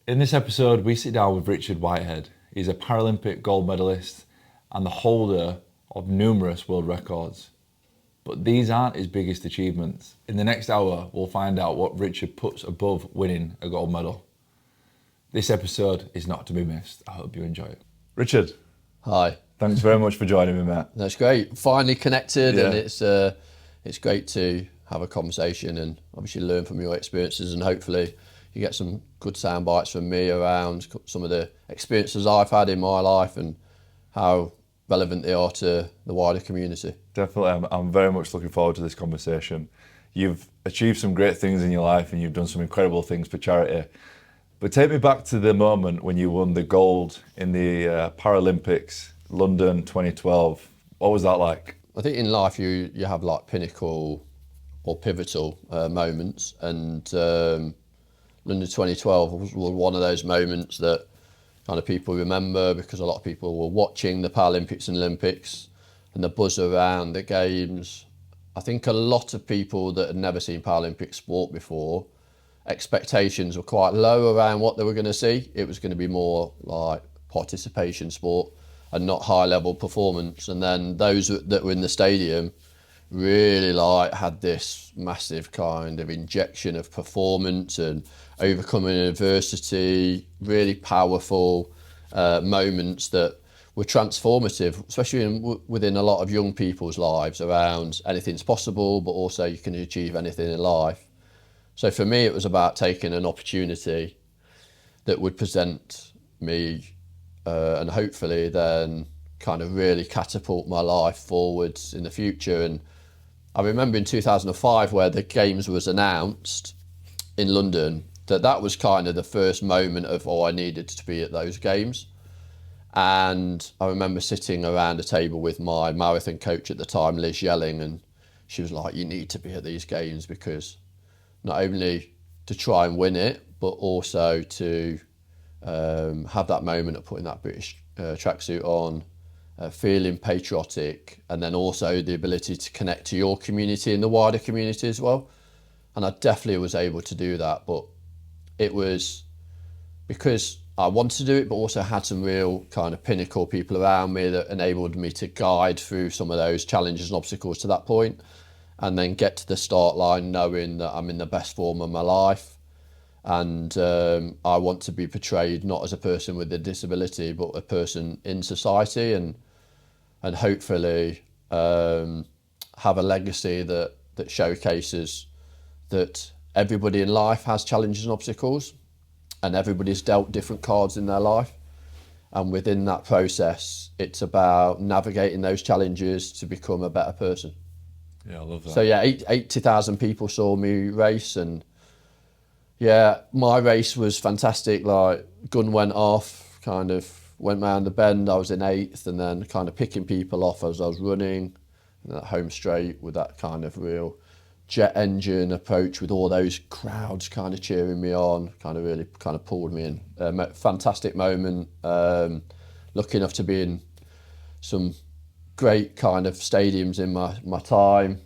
In this episode, we sit down with Richard Whitehead. He's a Paralympic gold medalist and the holder of numerous world records. But these aren't his biggest achievements. In the next hour, we'll find out what Richard puts above winning a gold medal. This episode is not to be missed. I hope you enjoy it. Richard. Hi. Thanks very much for joining me, Matt. That's great. Finally connected, and it's great to have a conversation and obviously learn from your experiences, and hopefully you get some good sound bites from me around some of the experiences I've had in my life and how relevant they are to the wider community. Definitely. I'm very much looking forward to this conversation. You've achieved some great things in your life and you've done some incredible things for charity. But take me back to the moment when you won the gold in the Paralympics, London 2012. What was that like? I think in life you have like pinnacle or pivotal moments, and London 2012 was one of those moments that kind of people remember because a lot of people were watching the Paralympics and Olympics and the buzz around the games. I think a lot of people that had never seen Paralympic sport before, expectations were quite low around what they were going to see. It was going to be more like participation sport and not high level performance. And then those that were in the stadium really had this massive kind of injection of performance and overcoming adversity, really powerful moments that were transformative, especially within a lot of young people's lives, around anything's possible, but also you can achieve anything in life. So for me, it was about taking an opportunity that would present me and hopefully then kind of really catapult my life forwards in the future. And I remember in 2005 where the Games was announced in London, that was kind of the first moment of, I needed to be at those Games. And I remember sitting around a table with my marathon coach at the time, Liz Yelling, and she was like, you need to be at these Games because not only to try and win it, but also to have that moment of putting that British tracksuit on, feeling patriotic, and then also the ability to connect to your community and the wider community as well. And I definitely was able to do that, but it was because I wanted to do it, but also had some real kind of pinnacle people around me that enabled me to guide through some of those challenges and obstacles to that point, and then get to the start line knowing that I'm in the best form of my life. And I want to be portrayed not as a person with a disability, but a person in society, and hopefully have a legacy that showcases that everybody in life has challenges and obstacles, and everybody's dealt different cards in their life. And within that process, it's about navigating those challenges to become a better person. Yeah, I love that. So yeah, 80,000 people saw me race, and yeah, my race was fantastic. Like, gun went off, kind of went round the bend, I was in 8th, and then kind of picking people off as I was running, and that home straight with that kind of real jet engine approach with all those crowds kind of cheering me on, kind of really kind of pulled me in. Fantastic moment. Lucky enough to be in some great kind of stadiums in my time,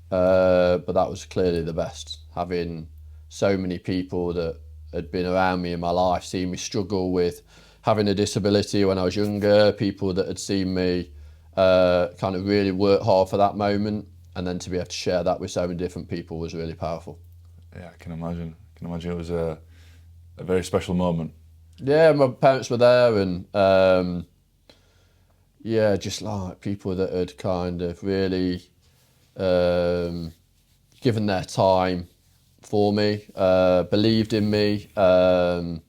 but that was clearly the best. Having so many people that had been around me in my life, seeing me struggle with having a disability when I was younger, people that had seen me kind of really work hard for that moment, and then to be able to share that with so many different people was really powerful. Yeah, I can imagine. It was a very special moment. Yeah, my parents were there, and yeah, just like people that had kind of really given their time for me, believed in me, and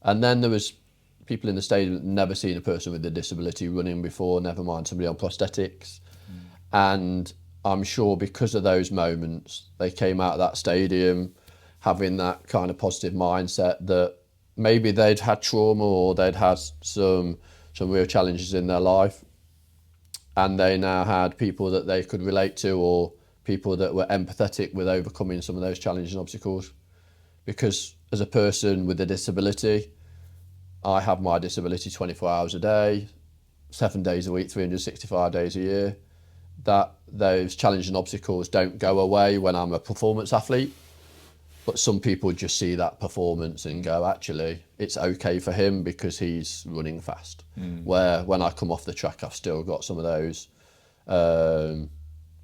then there was people in the stadium that never seen a person with a disability running before, never mind somebody on prosthetics. And I'm sure because of those moments, they came out of that stadium having that kind of positive mindset that maybe they'd had trauma or they'd had some real challenges in their life, and they now had people that they could relate to, or people that were empathetic with overcoming some of those challenges and obstacles. Because as a person with a disability, I have my disability 24 hours a day, 7 days a week, 365 days a year. That those challenges and obstacles don't go away when I'm a performance athlete. But some people just see that performance and go, actually, it's okay for him because he's running fast. Where when I come off the track, I've still got some of those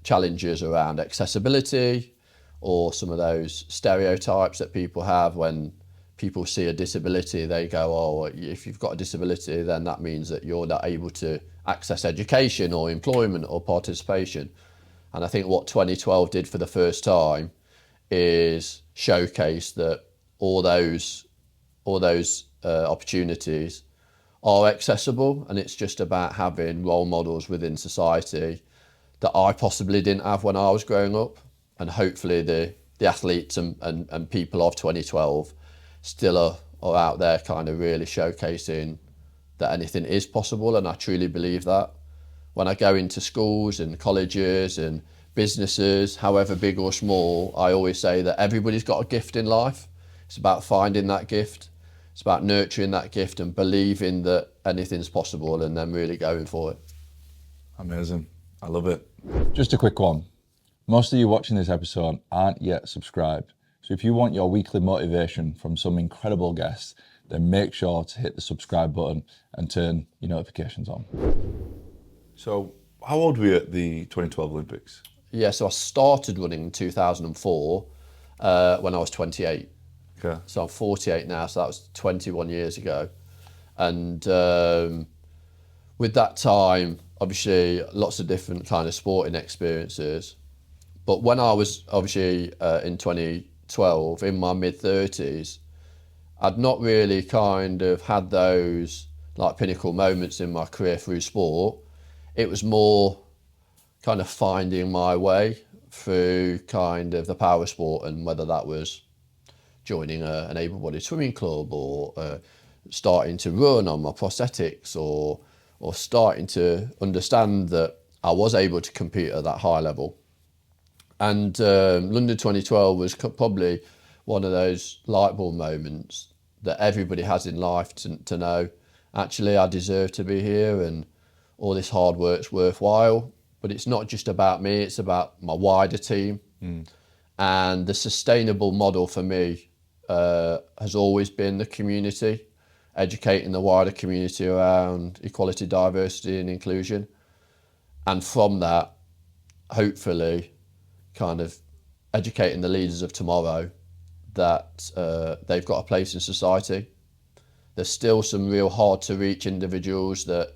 challenges around accessibility, or some of those stereotypes that people have. When people see a disability, they go, oh, if you've got a disability, then that means that you're not able to access education or employment or participation. And I think what 2012 did for the first time is showcase that all those opportunities are accessible, and it's just about having role models within society that I possibly didn't have when I was growing up. And hopefully the athletes and people of 2012 still are out there kind of really showcasing that anything is possible, and I truly believe that. When I go into schools and colleges and businesses, however big or small, I always say that everybody's got a gift in life. It's about finding that gift. It's about nurturing that gift and believing that anything's possible, and then really going for it. Amazing. I love it. Just a quick one. Most of you watching this episode aren't yet subscribed. So if you want your weekly motivation from some incredible guests, then make sure to hit the subscribe button and turn your notifications on. So how old were you at the 2012 Olympics? Yeah, so I started running in 2004 when I was 28. Okay. So I'm 48 now, so that was 21 years ago. And with that time, obviously, lots of different kind of sporting experiences. But when I was obviously in 2012, in my mid-30s, I'd not really kind of had those like pinnacle moments in my career through sport. It was more kind of finding my way through kind of the power sport, and whether that was joining an able-bodied swimming club, or starting to run on my prosthetics, or starting to understand that I was able to compete at that high level. And London 2012 was probably one of those light bulb moments that everybody has in life to know, actually, I deserve to be here, and all this hard work's worthwhile. But it's not just about me, it's about my wider team. And the sustainable model for me has always been the community, educating the wider community around equality, diversity and inclusion. And from that, hopefully, kind of educating the leaders of tomorrow that they've got a place in society. There's still some real hard to reach individuals that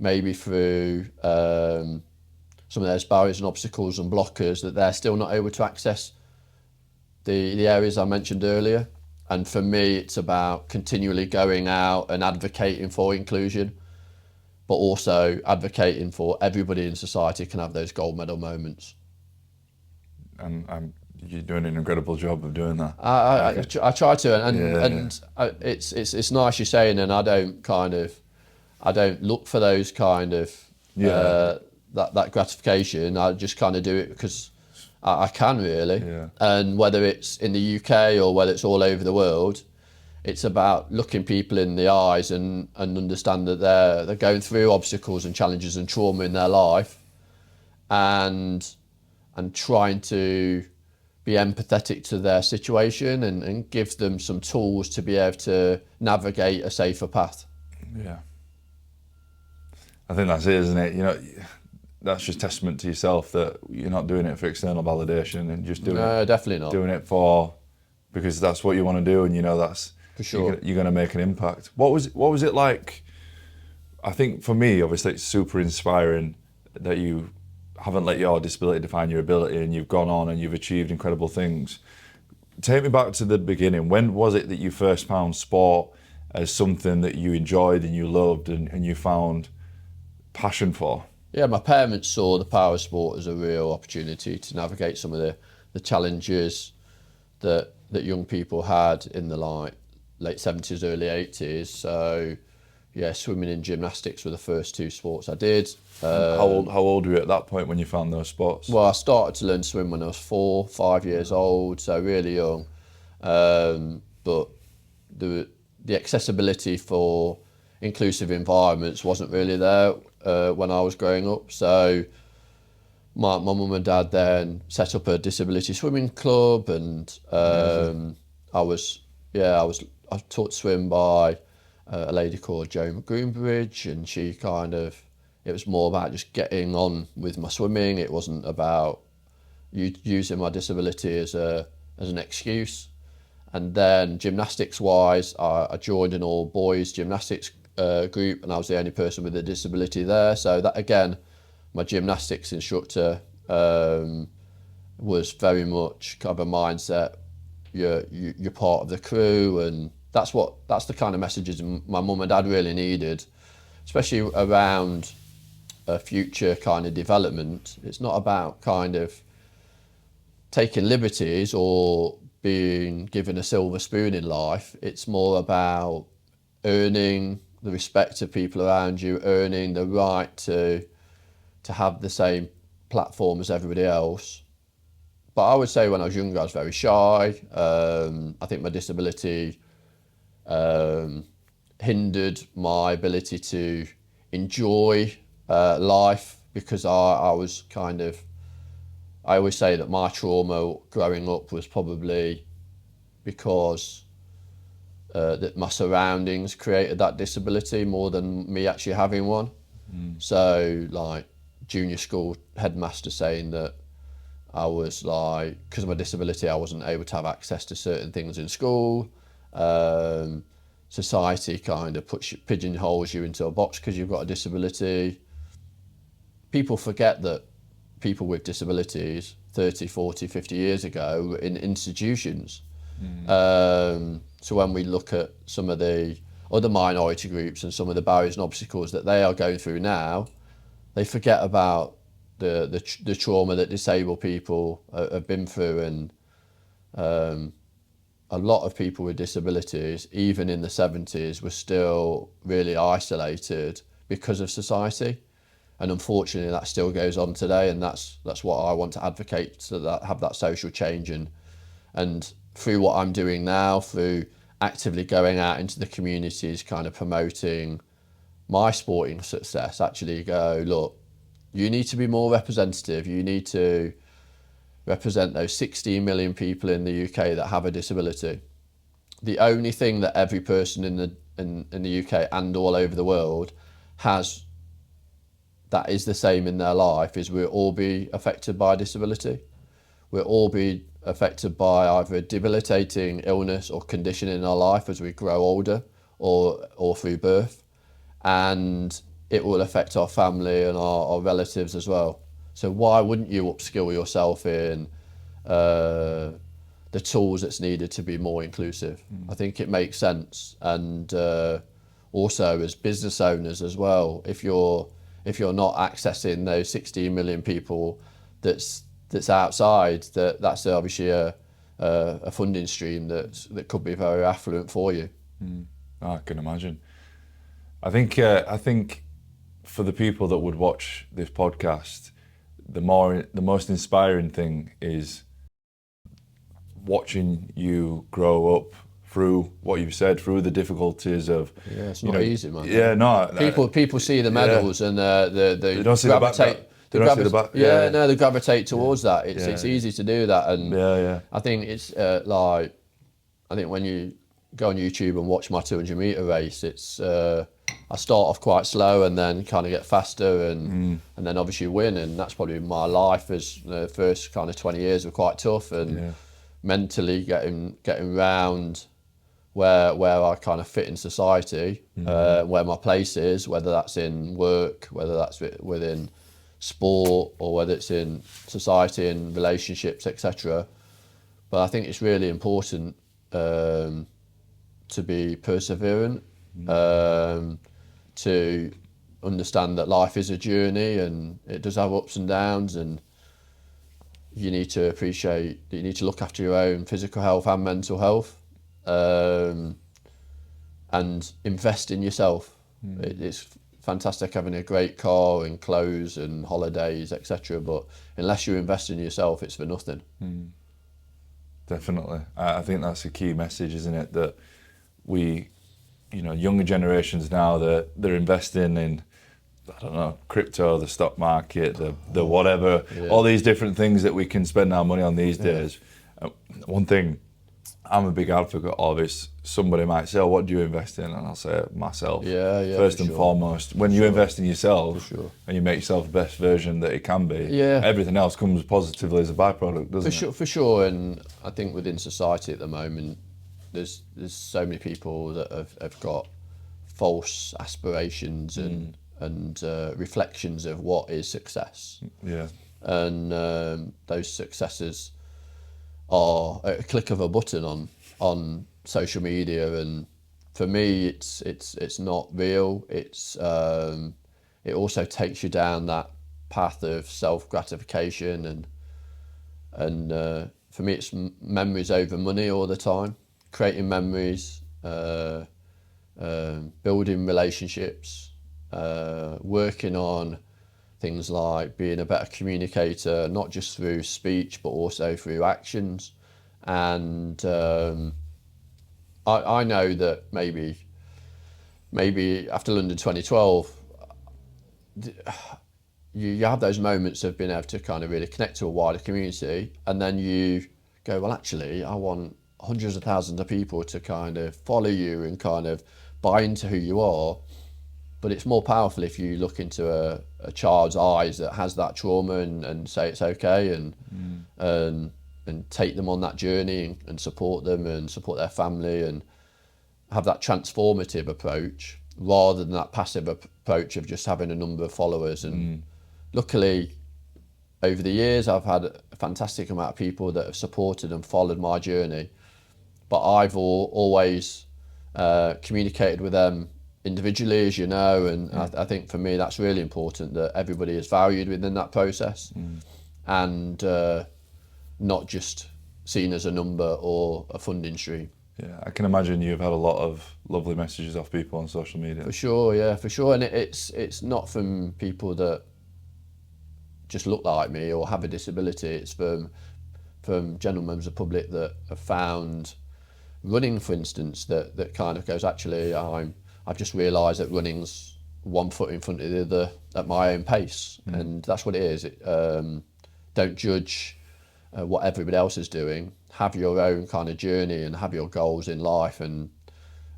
maybe through some of those barriers and obstacles and blockers, that they're still not able to access the areas I mentioned earlier. And for me, it's about continually going out and advocating for inclusion, but also advocating for everybody in society can have those gold medal moments. And you're doing an incredible job of doing that. I try to, and it's nice you're saying, and I don't look for those kind of that gratification. I just kind of do it because I can, really. Yeah. And whether it's in the UK or whether it's all over the world, it's about looking people in the eyes and understand that they're going through obstacles and challenges and trauma in their life, and trying to be empathetic to their situation and give them some tools to be able to navigate a safer path. Yeah. I think that's it, isn't it? You know, that's just testament to yourself that you're not doing it for external validation, and just doing No, definitely not. Doing it because that's what you want to do, and you know that's for sure. You're going to make an impact. What was it like? I think for me, obviously, it's super inspiring that you haven't let your disability define your ability, and you've gone on and you've achieved incredible things. Take me back to the beginning. When was it that you first found sport as something that you enjoyed and you loved and you found passion for? Yeah, my parents saw the power sport as a real opportunity to navigate some of the challenges that young people had in the late 70s, early 80s. So yeah, swimming and gymnastics were the first two sports I did. How old were you at that point when you found those sports? Well, I started to learn to swim when I was 5 years old, so really young. But the accessibility for inclusive environments wasn't really there when I was growing up. So my mum and dad then set up a disability swimming club, and I was taught to swim by a lady called Jo Groombridge, and she it was more about just getting on with my swimming. It wasn't about using my disability as an excuse. And then gymnastics wise, I joined an all boys gymnastics group, and I was the only person with a disability there. So that, again, my gymnastics instructor was very much kind of a mindset. You're part of the crew, and that's the kind of messages my mum and dad really needed, especially around future kind of development. It's not about kind of taking liberties or being given a silver spoon in life. It's more about earning the respect of people around you, earning the right to have the same platform as everybody else. But I would say when I was younger, I was very shy. I think my disability hindered my ability to enjoy life, because I was I always say that my trauma growing up was probably because that my surroundings created that disability more than me actually having one. So like junior school headmaster saying that I was because of my disability, I wasn't able to have access to certain things in school. Society kind of pigeonholes you into a box because you've got a disability. People forget that people with disabilities 30, 40, 50 years ago were in institutions. So when we look at some of the other minority groups and some of the barriers and obstacles that they are going through now, they forget about the trauma that disabled people have been through. And a lot of people with disabilities, even in the 70s, were still really isolated because of society. And unfortunately, that still goes on today, and that's what I want to advocate, so that have that social change. And through what I'm doing now, through actively going out into the communities, kind of promoting my sporting success, actually go, look, you need to be more representative. You need to represent those 16 million people in the UK that have a disability. The only thing that every person in the UK and all over the world has that is the same in their life is we'll all be affected by disability. We'll all be affected by either a debilitating illness or condition in our life as we grow older or through birth. And it will affect our family and our relatives as well. So why wouldn't you upskill yourself in the tools that's needed to be more inclusive? I think it makes sense. And also as business owners as well, if you're not accessing those 16 million people that's outside, that's obviously a funding stream that could be very affluent for you. I can imagine. I think for the people that would watch this podcast, the most inspiring thing is watching you grow up through what you've said, through the difficulties of. Yeah, it's not easy, man. Yeah, no. People see the medals and they don't see the back. They gravitate towards that. It's easy to do that, and I think it's I think when you go on YouTube and watch my 200 metre race, it's I start off quite slow and then kind of get faster and then obviously win, and that's probably my life. As the first kind of 20 years were quite tough, and mentally getting round where I kind of fit in society, where my place is, whether that's in work, whether that's within sport, or whether it's in society and relationships, etc. But I think it's really important to be perseverant, to understand that life is a journey and it does have ups and downs, and you need to appreciate that you need to look after your own physical health and mental health, and invest in yourself. It's fantastic having a great car and clothes and holidays, etc. But unless you invest in yourself, it's for nothing. Definitely. I think that's a key message, isn't it? That we, younger generations now, they're investing in I don't know, crypto, the stock market, the whatever, all these different things that we can spend our money on these days. One thing I'm a big advocate of is somebody might say, oh, what do you invest in? And I'll say myself. First and foremost, when you invest in yourself and you make yourself the best version that it can be, everything else comes positively as a byproduct, doesn't it? For sure, and I think within society at the moment, there's so many people that have got false aspirations and reflections of what is success. And those successes are at a click of a button on social media, and for me it's not real. It also takes you down that path of self-gratification, and for me it's memories over money all the time, creating memories, building relationships, working on things like being a better communicator, not just through speech, but also through actions. And I know that maybe after London 2012, you have those moments of being able to kind of really connect to a wider community, and then you go, well, actually, I want hundreds of thousands of people to kind of follow you and kind of buy into who you are. But it's more powerful if you look into a child's eyes that has that trauma and say it's okay, and take them on that journey and support them and support their family and have that transformative approach rather than that passive approach of just having a number of followers. And luckily, over the years, I've had a fantastic amount of people that have supported and followed my journey. But I've always communicated with them individually, as you know, and I think for me that's really important, that everybody is valued within that process and not just seen as a number or a funding stream. Yeah, I can imagine you've had a lot of lovely messages off people on social media. For sure, yeah, for sure. And it's not from people that just look like me or have a disability. It's from general members of the public that have found running, for instance, that kind of goes, actually, I've just realised that running's one foot in front of the other at my own pace, and that's what it is. Don't judge what everybody else is doing. Have your own kind of journey and have your goals in life, and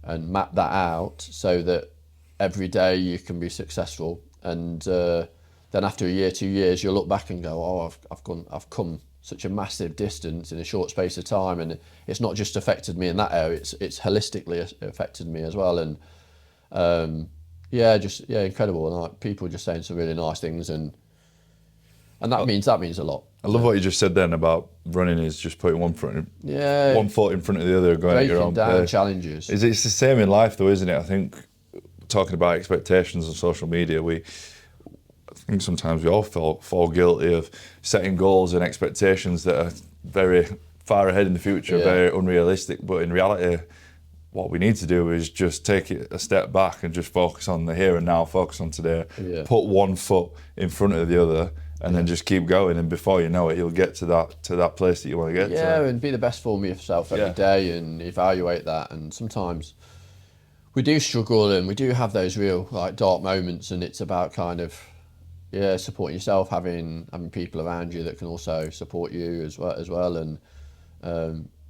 map that out so that every day you can be successful. And then after a year, 2 years, you'll look back and go, oh, I've come such a massive distance in a short space of time, and it's not just affected me in that area; it's holistically affected me as well. And incredible. And people just saying some really nice things, and that means a lot. I love what you just said then about running is just putting one foot in front of the other, going at your own pace. Challenges. It's the same in life, though, isn't it? I think talking about expectations on social media, I think sometimes we all fall guilty of setting goals and expectations that are very far ahead in the future, very unrealistic. But in reality, what we need to do is just take it a step back and just focus on the here and now, focus on today, put one foot in front of the other, and then just keep going. And before you know it, you'll get to that place that you want to get to. Yeah, and be the best form of yourself every day and evaluate that. And sometimes we do struggle and we do have those real dark moments, and it's about kind of supporting yourself, having people around you that can also support you as well, and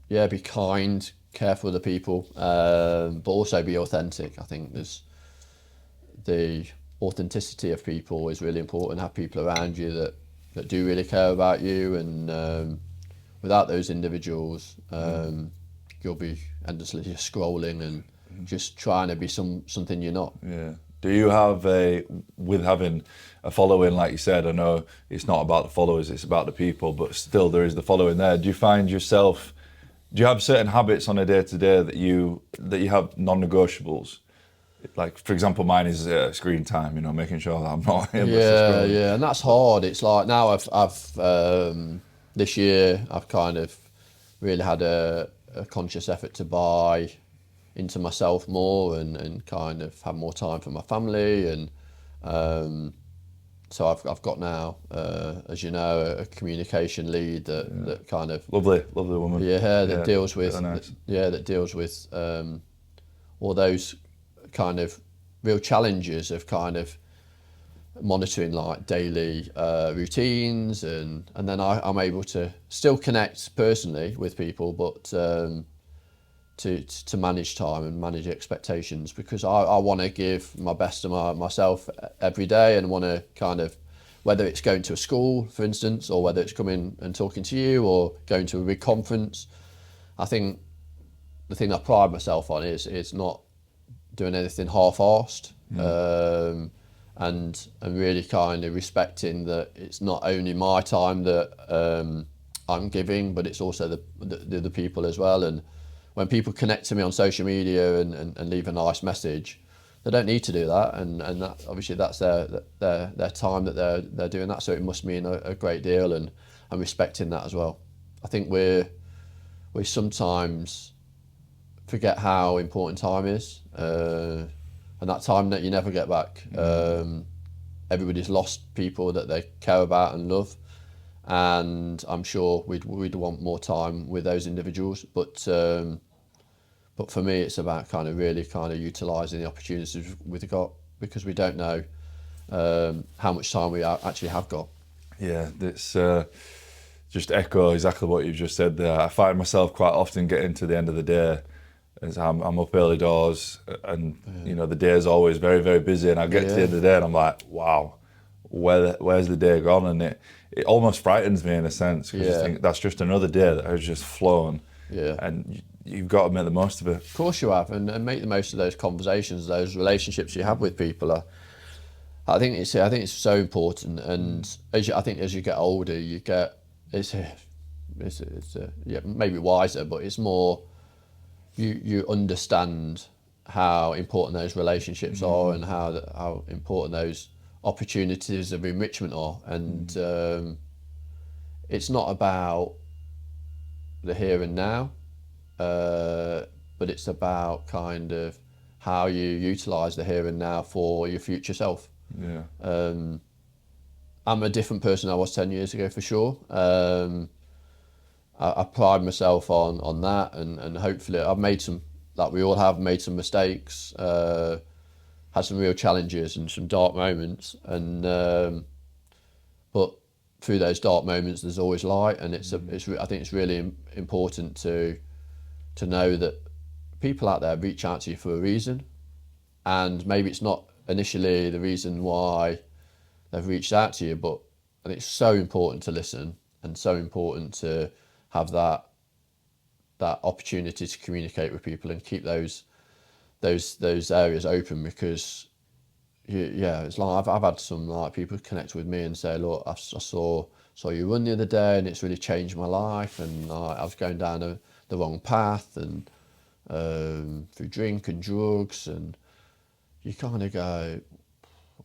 be kind, care for other people, but also be authentic. I think there's the authenticity of people is really important. Have people around you that do really care about you, and without those individuals, you'll be endlessly just scrolling and just trying to be something you're not. Yeah. Do you have with having a following, like you said, I know it's not about the followers, it's about the people, but still there is the following there. Do you find yourself, do you have certain habits on a day-to-day that you have non-negotiables? Like, for example, mine is screen time, making sure that I'm not aimless. Yeah, and that's hard. It's like now I've this year I've kind of really had a conscious effort to buy into myself more and kind of have more time for my family, and so I've got now, as you know, a communication lead that kind of lovely woman. That deals with nice. that deals with all those kind of real challenges of kind of monitoring like daily routines, and then I'm able to still connect personally with people, but to manage time and manage expectations, because I want to give my best to myself every day, and want to kind of, whether it's going to a school, for instance, or whether it's coming and talking to you or going to a big conference. I think the thing I pride myself on is not doing anything half-arsed, and really kind of respecting that it's not only my time that I'm giving, but it's also the other people as well. And when people connect to me on social media and leave a nice message, they don't need to do that, and that, obviously that's their time that they're doing that, so it must mean a great deal, and I'm respecting that as well. I think we sometimes forget how important time is, and that time that you never get back. Everybody's lost people that they care about and love, and I'm sure we'd want more time with those individuals, but for me it's about kind of really kind of utilising the opportunities we've got, because we don't know how much time we actually have got. Yeah, it's just echo exactly what you've just said there. I find myself quite often getting to the end of the day, as I'm up early doors, and you know the day is always very, very busy, and I get to the end of the day and I'm like, wow, where's the day gone? And it almost frightens me in a sense, because I think that's just another day that has just flown, and you've got to make the most of it. Of course you have, and make the most of those conversations, those relationships you have with people. I think it's so important, and I think as you get older, you get it's maybe wiser, but it's more you understand how important those relationships are, and how important those opportunities of enrichment are, and it's not about the here and now, but it's about kind of how you utilise the here and now for your future self. I'm a different person than I was 10 years ago, for sure. I pride myself on that, and hopefully I've made some, like we all have, made some mistakes, had some real challenges and some dark moments, and but through those dark moments there's always light, and I think it's really important to know that people out there reach out to you for a reason, and maybe it's not initially the reason why they've reached out to you, but I think it's so important to listen, and so important to have that opportunity to communicate with people and keep those areas open, because it's like I've had some like people connect with me and say, look, I saw you run the other day and it's really changed my life, and I was going down the wrong path, and through drink and drugs, and you kind of go,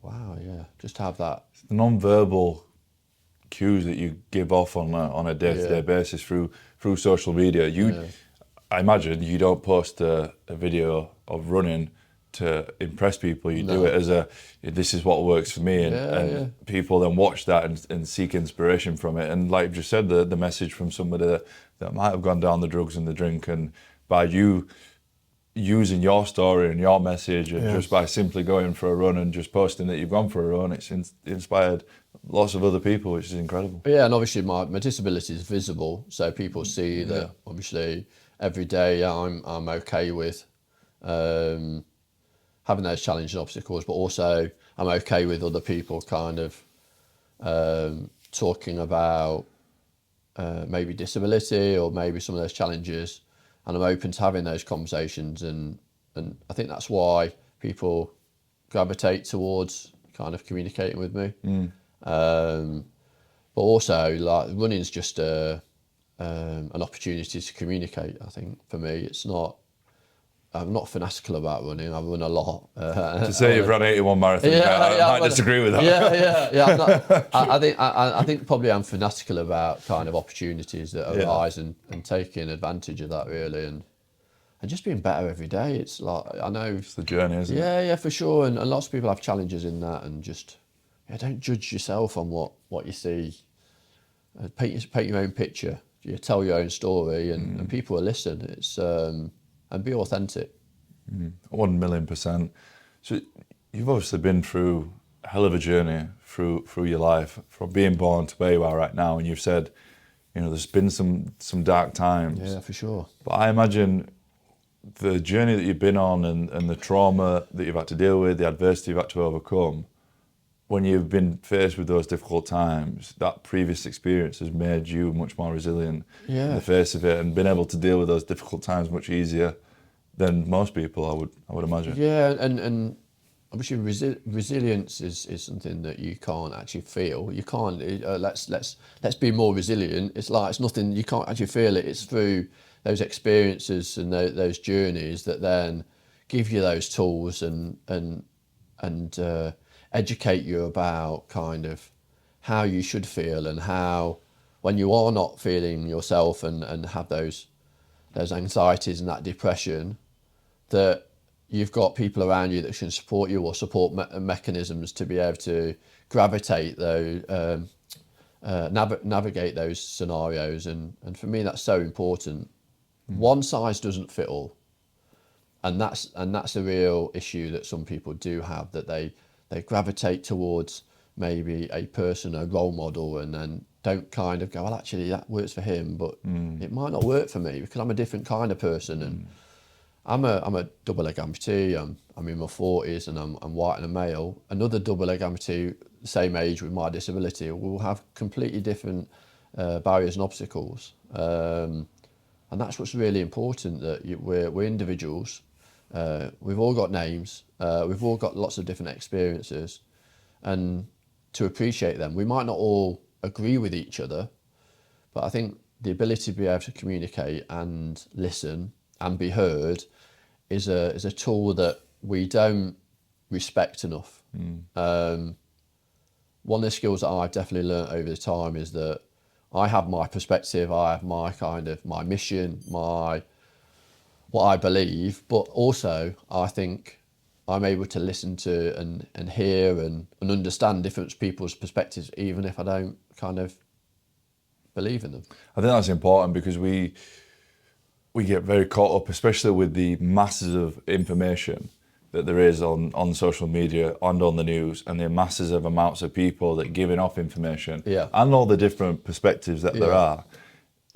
wow, just have that. The non-verbal cues that you give off on a day-to-day basis through social media. I imagine you don't post a video of running to impress people. You do it as this is what works for me, and people then watch that and seek inspiration from it. And like you've just said, the message from somebody that might have gone down the drugs and the drink, and by you using your story and your message, and just by simply going for a run and just posting that you've gone for a run, it's inspired lots of other people, which is incredible. Yeah, and obviously my disability is visible, so people see that obviously every day I'm okay with having those challenges and obstacles, but also I'm okay with other people kind of talking about maybe disability or maybe some of those challenges, and I'm open to having those conversations, and I think that's why people gravitate towards kind of communicating with me. But also, like, running is just an opportunity to communicate. I think for me, I'm not fanatical about running. I run a lot. To say you've run 81 marathons, I might disagree with that. I think probably I'm fanatical about kind of opportunities that arise, and taking advantage of that, really, and just being better every day. It's like, I know it's the journey, isn't it? Yeah, for sure. And lots of people have challenges in that, and just don't judge yourself on what you see. Paint your own picture. You tell your own story, and people will listen. It's and be authentic. 1,000,000%. So you've obviously been through hell of a journey through your life, from being born to where you are right now. And you've said, there's been some dark times. Yeah, for sure. But I imagine the journey that you've been on and the trauma that you've had to deal with, the adversity you've had to overcome, when you've been faced with those difficult times, that previous experience has made you much more resilient in the face of it, and been able to deal with those difficult times much easier than most people, I would imagine. Yeah, and obviously resilience is something that you can't actually feel. You can't. Let's be more resilient. It's nothing. You can't actually feel it. It's through those experiences and those journeys that then give you those tools and educate you about kind of how you should feel, and how when you are not feeling yourself and have those anxieties and that depression, that you've got people around you that can support you, or support mechanisms to be able to gravitate those, navigate those scenarios. And for me, that's so important. One size doesn't fit all, and that's a real issue that some people do have, that they gravitate towards maybe a person, a role model, and then don't kind of go, well, actually that works for him, but it might not work for me because I'm a different kind of person. And I'm a double leg amputee. I'm in my 40s, and I'm white and a male. Another double leg amputee, the same age with my disability, will have completely different barriers and obstacles. And that's what's really important, that we're individuals. We've all got names. We've all got lots of different experiences, and to appreciate them. We might not all agree with each other, but I think the ability to be able to communicate and listen and be heard is a tool that we don't respect enough. One of the skills that I've definitely learnt over the time is that I have my perspective, I have my kind of my mission, what I believe, but also I think I'm able to listen to and hear and understand different people's perspectives, even if I don't kind of believe in them. I think that's important, because we get very caught up, especially with the masses of information that there is on social media and on the news, and the masses of amounts of people that giving off information, and all the different perspectives that there are.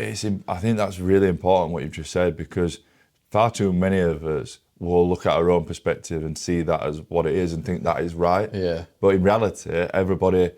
I think that's really important what you've just said, because far too many of us will look at our own perspective and see that as what it is and think that is right. But in reality, everybody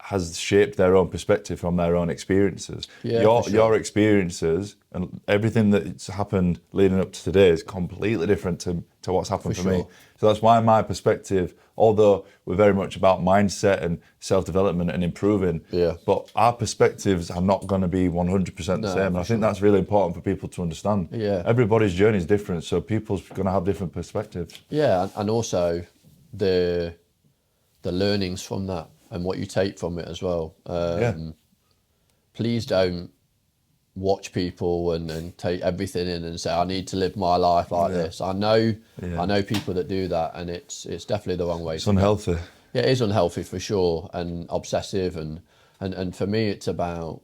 has shaped their own perspective from their own experiences. Your experiences and everything that's happened leading up to today is completely different to what's happened for me. So that's why my perspective, although we're very much about mindset and self-development and improving, but our perspectives are not going to be 100% the same. And I think that's really important for people to understand. Everybody's journey is different, so people's going to have different perspectives. And also the learnings from that, and what you take from it as well. Please don't watch people and take everything in and say, I need to live my life like this. I know people that do that, and it's definitely the wrong way. It's unhealthy. Yeah, it is unhealthy for sure, and obsessive, and for me it's about,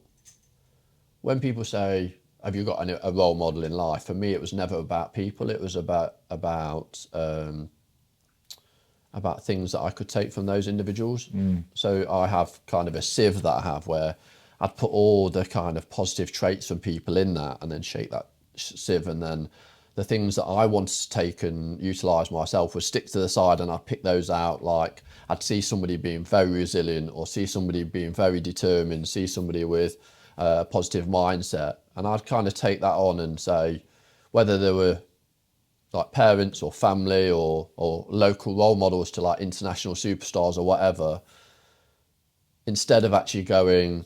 when people say, have you got a role model in life? For me, it was never about people. It was about things that I could take from those individuals. So I have kind of a sieve that I have, where I'd put all the kind of positive traits from people in that, and then shake that sieve, and then the things that I wanted to take and utilise myself would stick to the side, and I'd pick those out. Like I'd see somebody being very resilient, or see somebody being very determined, see somebody with a positive mindset, and I'd kind of take that on and say, whether they were like parents or family or local role models to like international superstars or whatever, instead of actually going,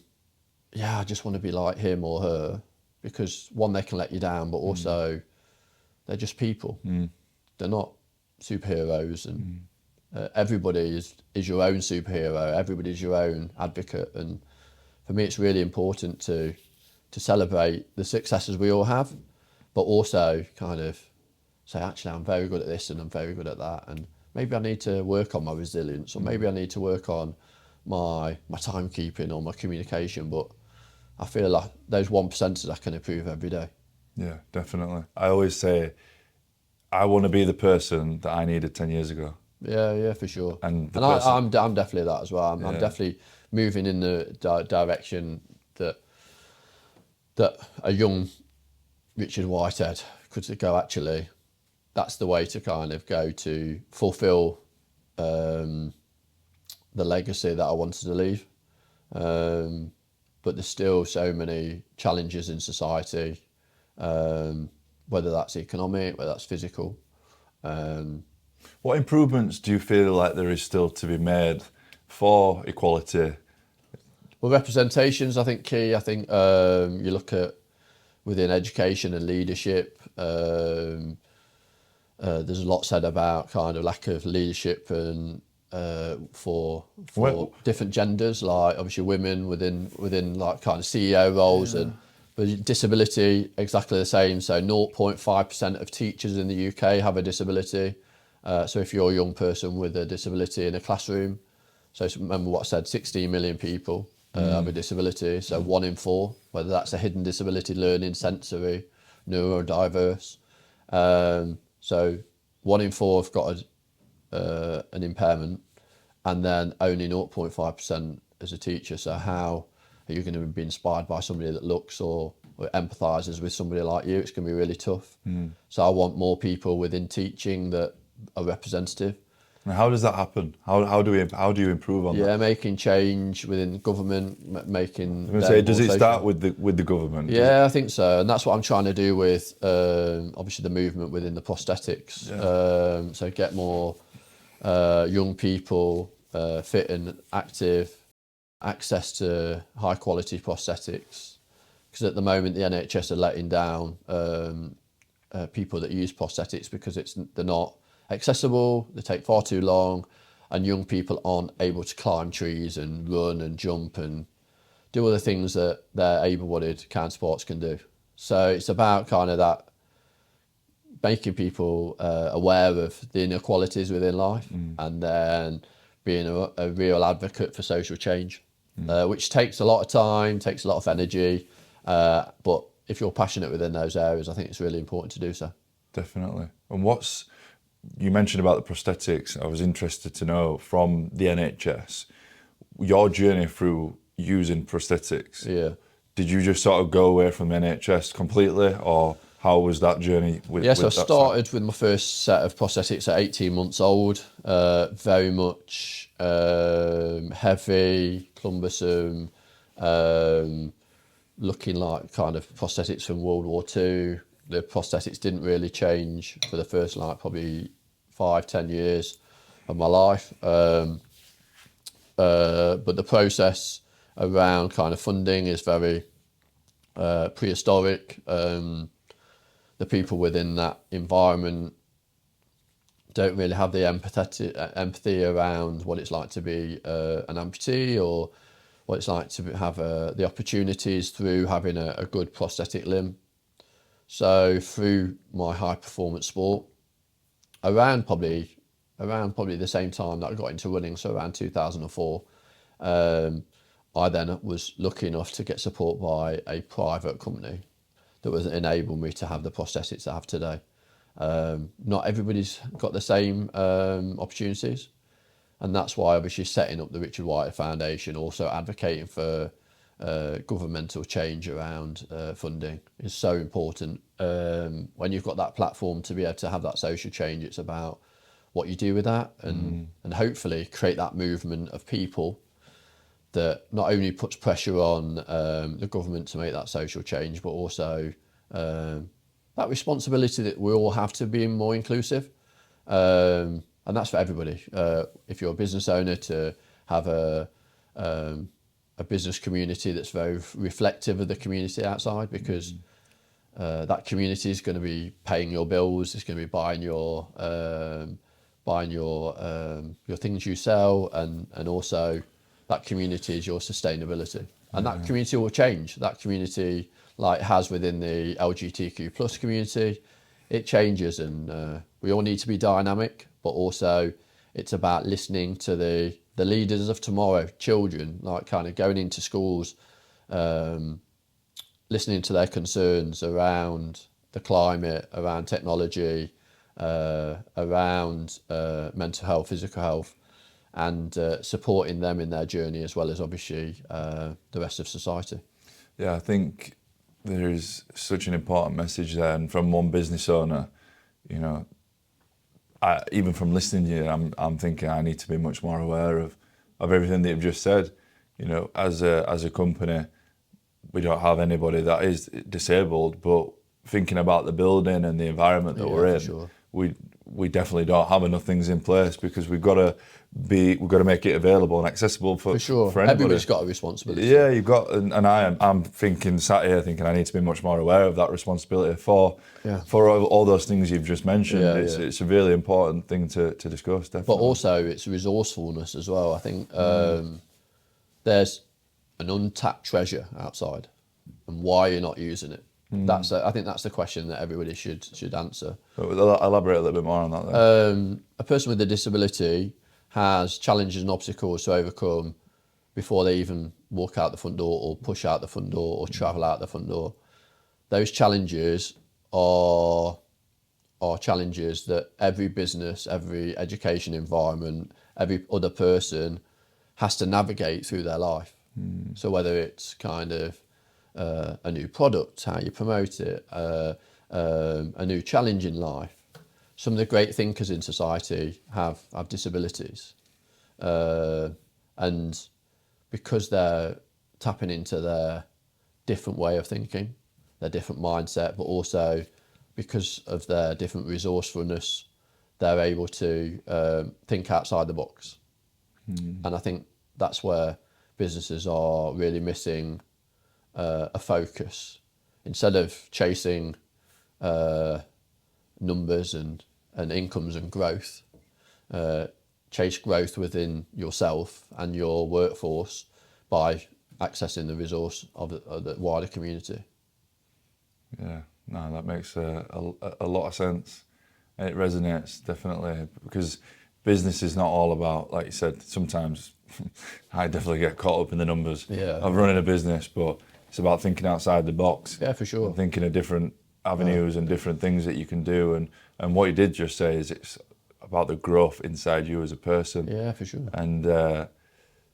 I just want to be like him or her, because one, they can let you down, but also they're just people. They're not superheroes, and everybody is your own superhero. Everybody's your own advocate, and for me, it's really important to celebrate the successes we all have, but also kind of say, actually, I'm very good at this and I'm very good at that, and maybe I need to work on my resilience, or maybe I need to work on my timekeeping or my communication, but I feel like those 1% I can improve every day. Yeah, definitely. I always say, I want to be the person that I needed 10 years ago. Yeah, for sure. And I'm definitely that as well. I'm Yeah. definitely moving in the direction that a young Richard Whitehead could go, actually, that's the way to kind of go to fulfil the legacy that I wanted to leave. But there's still so many challenges in society, whether that's economic, whether that's physical. What improvements do you feel like there is still to be made for equality? Well, representation's, I think, key. I think you look at within education and leadership, there's a lot said about kind of lack of leadership and for different genders, like obviously women within like kind of CEO roles, and but disability exactly the same. So 0.5% of teachers in the UK have a disability. So if you're a young person with a disability in a classroom, so remember what I said, 16 million people have a disability. So 1 in 4, whether that's a hidden disability, learning, sensory, neurodiverse. So 1 in 4 have got an impairment, and then only 0.5% as a teacher. So how are you going to be inspired by somebody that looks or empathises with somebody like you? It's going to be really tough. So I want more people within teaching that are representative. And how does that happen? How do you improve on that? Yeah, making change within government, making. I was going to say, does it start with the government? Yeah, I think so, and that's what I'm trying to do with obviously the movement within the prosthetics. Yeah. So get more young people fit and active, access to high quality prosthetics, because at the moment the NHS are letting down people that use prosthetics because they're not accessible, they take far too long, and young people aren't able to climb trees and run and jump and do all the things that their able-bodied counterparts can do. So it's about kind of that, making people aware of the inequalities within life, and then being a real advocate for social change, which takes a lot of time, takes a lot of energy, but if you're passionate within those areas, I think it's really important to do so. Definitely. And you mentioned about the prosthetics. I was interested to know from the NHS, your journey through using prosthetics. Yeah. Did you just sort of go away from the NHS completely, or how was that journey? So I started with my first set of prosthetics at 18 months old. Very much heavy, cumbersome, looking like kind of prosthetics from World War II. The prosthetics didn't really change for the first probably 5-10 years of my life. But the process around kind of funding is very prehistoric. The people within that environment don't really have the empathy around what it's like to be an amputee, or what it's like to have the opportunities through having a good prosthetic limb. So through my high performance sport, around probably the same time that I got into running, so around 2004, I then was lucky enough to get support by a private company that was enabling me to have the prosthetics I have today. Not everybody's got the same opportunities, and that's why obviously setting up the Richard Whitehead Foundation, also advocating for governmental change around funding is so important. When you've got that platform to be able to have that social change, it's about what you do with that, and hopefully create that movement of people that not only puts pressure on the government to make that social change, but also that responsibility that we all have to be more inclusive. And that's for everybody. If you're a business owner, to have a business community that's very reflective of the community outside, because that community is going to be paying your bills, it's going to be buying your things you sell, and also that community is your sustainability, and that community will change. That community, like it has within the LGBTQ plus community, it changes, and we all need to be dynamic, but also it's about listening to the leaders of tomorrow, children, like kind of going into schools, listening to their concerns around the climate, around technology, around mental health, physical health, and supporting them in their journey, as well as obviously the rest of society. Yeah, I think there is such an important message there, and from one business owner, you know, even from listening to you, I'm thinking I need to be much more aware of everything that you've just said. You know, as a company, we don't have anybody that is disabled, but thinking about the building and the environment that we're in, sure. we definitely don't have enough things in place, because we've got to make it available and accessible for sure. for anybody. Everybody's got a responsibility. Yeah, you've got, and I'm thinking, sat here thinking I need to be much more aware of that responsibility for all those things you've just mentioned. It's a really important thing to discuss, definitely. But also it's resourcefulness as well. I think there's an untapped treasure outside, and why you're not using it. I think that's the question that everybody should answer. Elaborate a little bit more on that then. A person with a disability has challenges and obstacles to overcome before they even walk out the front door, or push out the front door, or travel out the front door. Those challenges are challenges that every business, every education environment, every other person has to navigate through their life. So whether it's kind of a new product, how you promote it, a new challenge in life. Some of the great thinkers in society have disabilities, and because they're tapping into their different way of thinking, their different mindset, but also because of their different resourcefulness, they're able to think outside the box. And I think that's where businesses are really missing a focus. Instead of chasing numbers and incomes and growth, chase growth within yourself and your workforce by accessing the resource of the wider community. Yeah, no, that makes a lot of sense. And it resonates, definitely, because business is not all about, like you said, sometimes I definitely get caught up in the numbers of running a business, but it's about thinking outside the box. Yeah, for sure. And thinking of different avenues and different things that you can do. And what you did just say is it's about the growth inside you as a person. Yeah, for sure. And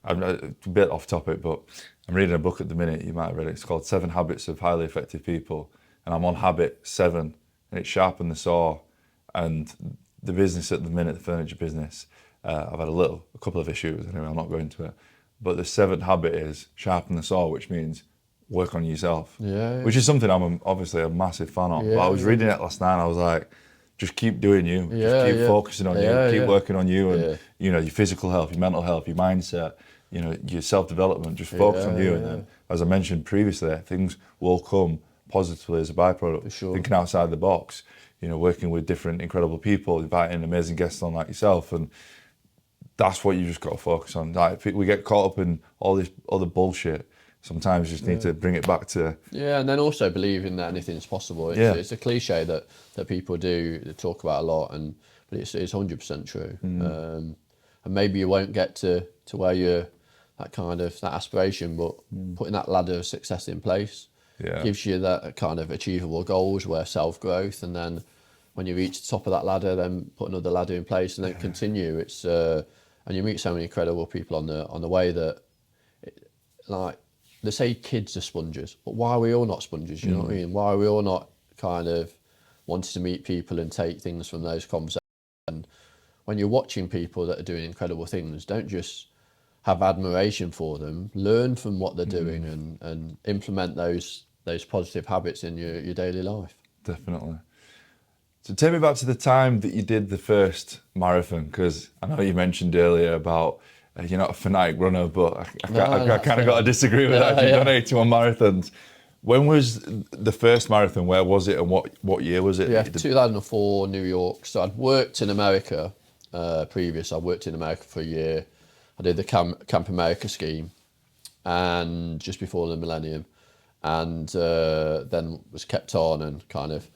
I'm a bit off topic, but I'm reading a book at the minute, you might have read it. It's called 7 Habits of Highly Effective People. And I'm on habit 7, and it's sharpen the saw. And the business at the minute, the furniture business, I've had a couple of issues, anyway, I'm not going into it. But the 7th habit is sharpen the saw, which means work on yourself. Which is something I'm obviously a massive fan of. But I was reading it last night and I was like, just keep doing you. Just keep focusing on you. Keep working on you and you know, your physical health, your mental health, your mindset, you know, your self-development. Just focus on you. And then, as I mentioned previously, things will come positively as a byproduct. For sure. Thinking outside the box, you know, working with different incredible people, inviting amazing guests on like yourself, and that's what you just got to focus on. Like, we get caught up in all this other bullshit. Sometimes you just need to bring it back to... Yeah, and then also believing that anything's possible. It's a cliche that people do talk about a lot, but it's 100% true. And maybe you won't get to where you're that aspiration, but putting that ladder of success in place gives you that kind of achievable goals where self-growth, and then when you reach the top of that ladder, then put another ladder in place and then continue. It's and you meet so many incredible people on the way that, like, they say kids are sponges, but why are we all not sponges? You know what I mean? Why are we all not kind of wanting to meet people and take things from those conversations? And when you're watching people that are doing incredible things, don't just have admiration for them, learn from what they're doing and implement those positive habits in your daily life. Definitely. So take me back to the time that you did the first marathon, because I know you mentioned earlier about you're not a fanatic runner, but I kind of got to disagree with that. You've done 81 marathons. When was the first marathon? Where was it, and what year was it? Yeah, 2004, New York. So I'd worked in America previous. I worked in America for a year. I did the Camp America scheme, and just before the millennium, and then was kept on, and kind of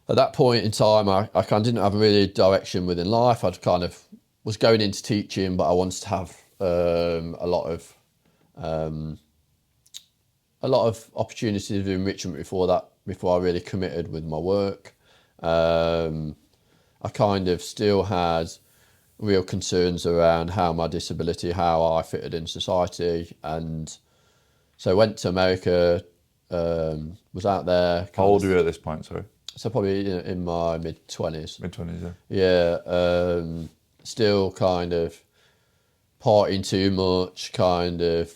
at that point in time, I kind of didn't have a really direction within life. I'd kind of was going into teaching, but I wanted to have a lot of opportunities of enrichment before I really committed with my work. And I kind of still had real concerns around how my disability, how I fitted in society. And so I went to America, was out there. How old are you at this point, sorry? So probably in my mid-20s. Mid-20s, yeah. Yeah, still kind of partying too much, kind of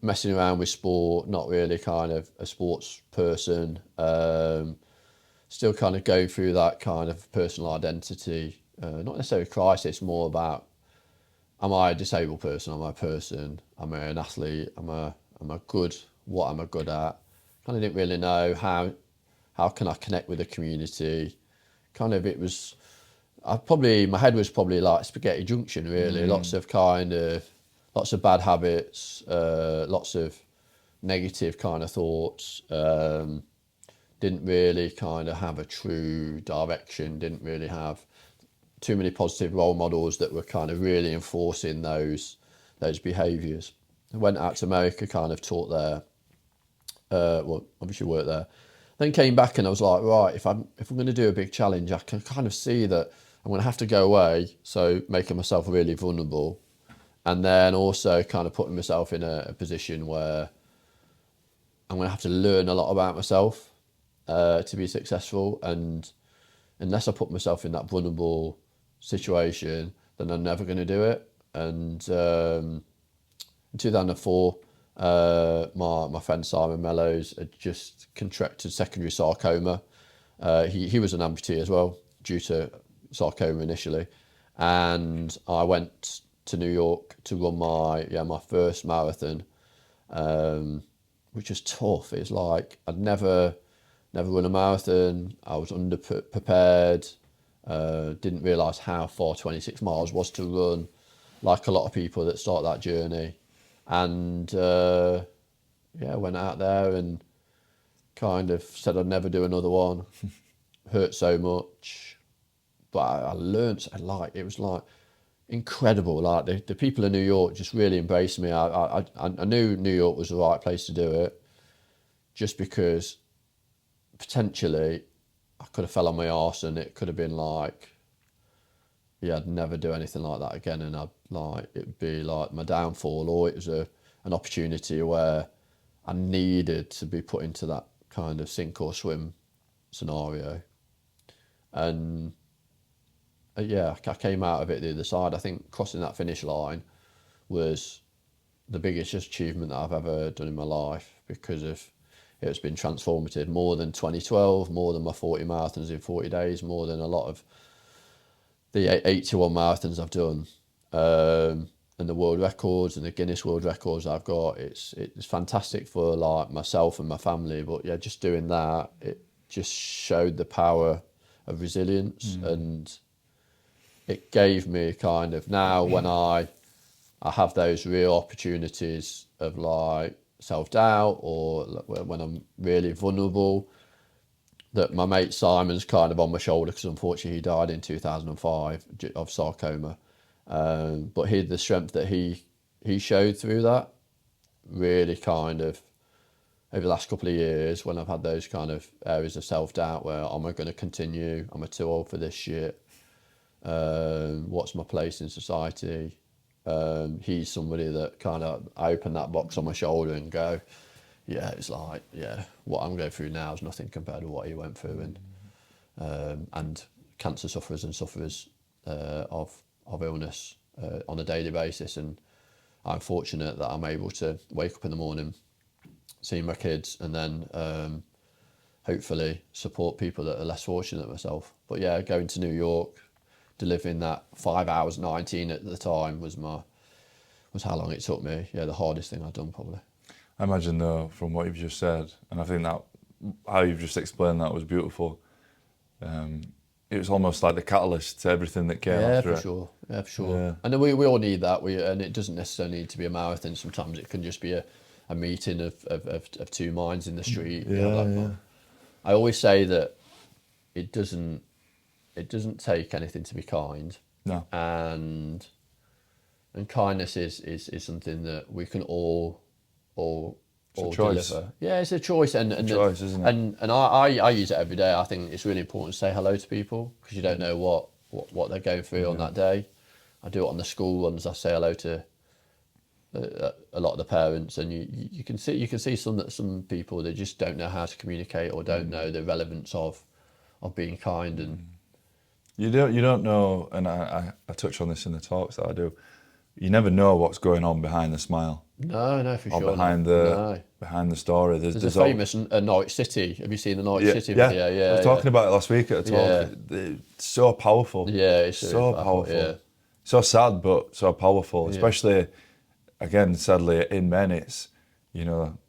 messing around with sport, not really kind of a sports person. Still kind of going through that kind of personal identity, not necessarily crisis, more about, am I a disabled person? Am I a person? Am I an athlete? Am I good? What am I good at? Kind of didn't really know how can I connect with the community. Kind of, it was, my head was probably like spaghetti junction, really. Lots of bad habits, lots of negative kind of thoughts. Didn't really kind of have a true direction, didn't really have too many positive role models that were kind of really enforcing those behaviours. I went out to America, kind of taught there, well, obviously worked there. Then came back and I was like, right, if I'm going to do a big challenge, I can kind of see that I'm going to have to go away, so making myself really vulnerable. And then also kind of putting myself in a position where I'm going to have to learn a lot about myself to be successful. And unless I put myself in that vulnerable situation, then I'm never going to do it. And in 2004, my friend Simon Mellows had just contracted secondary sarcoma. He was an amputee as well, due to sarcoma initially. And I went to New York to run my first marathon, which was tough. It's like I'd never run a marathon. I was prepared. Didn't realise how far 26 miles was to run, like a lot of people that start that journey. And went out there and kind of said I'd never do another one. Hurt so much, but I learned. It was like incredible. Like the people in New York just really embraced me. I knew New York was the right place to do it, just because potentially I could have fell on my arse and it could have been like, I'd never do anything like that again, and it'd be like my downfall, or it was an opportunity where I needed to be put into that kind of sink or swim scenario. And I came out of it the other side. I think crossing that finish line was the biggest achievement that I've ever done in my life, because it's been transformative, more than 2012, more than my 40 marathons in 40 days, more than a lot of the 81 marathons I've done, and the world records and the Guinness World Records I've got. It's fantastic for like myself and my family, but yeah, just doing that, it just showed the power of resilience, and it gave me kind of, now when I have those real opportunities of like self-doubt, or when I'm really vulnerable, that my mate Simon's kind of on my shoulder, because unfortunately he died in 2005 of sarcoma. But the strength that he showed through that, really kind of, over the last couple of years, when I've had those kind of areas of self-doubt where, am I going to continue? Am I too old for this shit? What's my place in society? He's somebody that kind of, I open that box on my shoulder and go, it's like, what I'm going through now is nothing compared to what he went through, and cancer sufferers of illness on a daily basis. And I'm fortunate that I'm able to wake up in the morning, see my kids, and then hopefully support people that are less fortunate than myself. But yeah, going to New York, delivering that 5 hours 19 at the time was how long it took me. The hardest thing I've done probably. I imagine though, from what you've just said, and I think that how you've just explained that was beautiful. It was almost like the catalyst to everything that came after it. Sure. Yeah, for sure. Yeah. And we all need that. And it doesn't necessarily need to be a marathon. Sometimes it can just be a meeting of two minds in the street. I always say that it doesn't take anything to be kind. No. And kindness is something that we can all or choice. deliver. Yeah, it's a choice, and choice, isn't it? And I use it every day. I think it's really important to say hello to people because you don't know what they're going through on that day. I do it on the school ones. I say hello to a lot of the parents, and you can see some people that just don't know how to communicate or don't know the relevance of being kind. And You don't know, and I touch on this in the talks that I do. You never know what's going on behind the smile. no, for Or sure. behind the story. There's a famous Norwich City. Have you seen the Norwich City yeah, video? Yeah, I was talking about it last week at a talk. Yeah. It's so powerful. Yeah, it's so really powerful. Yeah. So sad, but so powerful. Especially, again, sadly, in men, it's,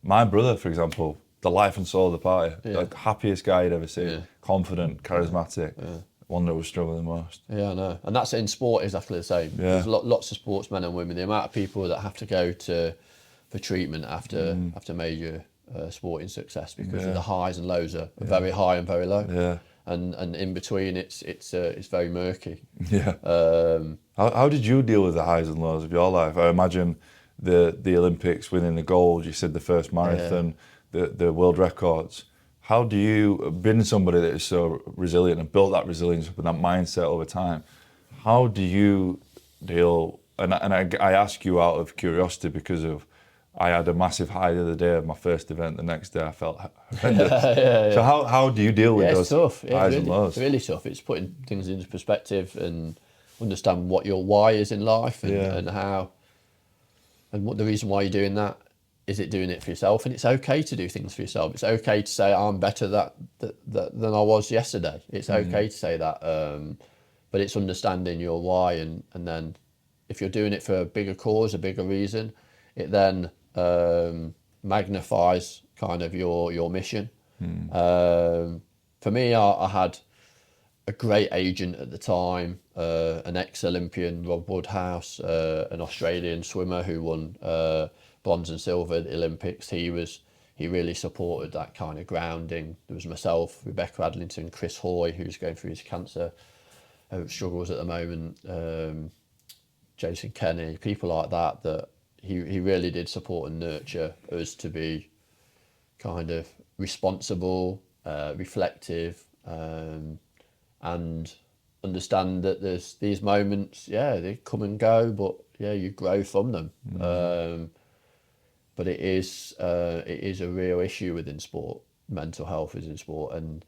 my brother, for example, the life and soul of the party, the happiest guy you'd ever seen, confident, charismatic, one that was struggling the most. Yeah, I know. And that's in sport exactly the same. Yeah. There's lots of sportsmen and women. The amount of people that have to go for treatment after major sporting success because of the highs and lows are very high and very low. Yeah. And in between, it's very murky. Yeah. How did you deal with the highs and lows of your life? I imagine the Olympics, winning the gold. You said the first marathon, the world records. How do you, being somebody that is so resilient and built that resilience up and that mindset over time, how do you deal? And I ask you out of curiosity because I had a massive high the other day of my first event. The next day I felt horrendous. So how do you deal with those tough. highs and lows? It's really tough. It's putting things into perspective and understand what your why is in life and how and what the reason why you're doing that. Is it doing it for yourself? And it's okay to do things for yourself. It's okay to say I'm better than I was yesterday. It's okay to say that, but it's understanding your why, and then if you're doing it for a bigger cause, a bigger reason, it then magnifies kind of your mission. For me, I had a great agent at the time, an ex-Olympian, Rob Woodhouse, an Australian swimmer who won bronze and silver at the Olympics. He really supported that kind of grounding. There was myself, Rebecca Adlington, Chris Hoy, who's going through his cancer struggles at the moment, Jason Kenny, people like that he really did support and nurture us to be kind of responsible, reflective, and understand that there's these moments, they come and go, but you grow from them. But it is a real issue within sport. Mental health is in sport, and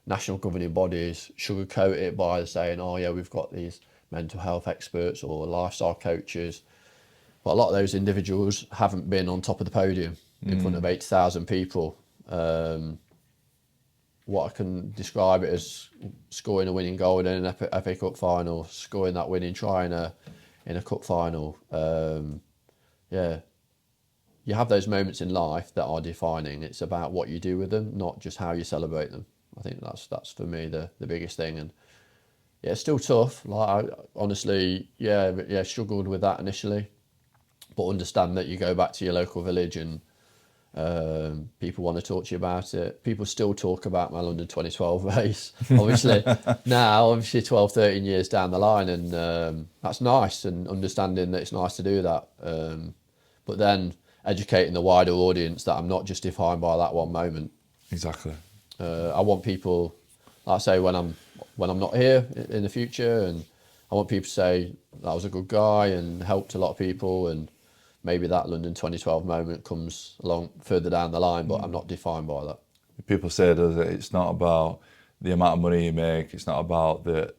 national governing bodies sugarcoat it by saying, we've got these mental health experts or lifestyle coaches. But a lot of those individuals haven't been on top of the podium in front of 80,000 people. What I can describe it as scoring a winning goal in an FA Cup final, scoring that winning try in a cup final. You have those moments in life that are defining. It's about what you do with them, not just how you celebrate them. I think that's for me the biggest thing. And it's still tough. Like I honestly, struggled with that initially, but understand that you go back to your local village and people want to talk to you about it. People still talk about my London 2012 race, obviously. Now, 12, 13 years down the line, and that's nice, and understanding that it's nice to do that. But then educating the wider audience that I'm not just defined by that one moment. Exactly. I want people, like I say, when I'm not here in the future, and I want people to say that I was a good guy and helped a lot of people, and maybe that London 2012 moment comes along further down the line, but I'm not defined by that. People say that it's not about the amount of money you make, it's not about the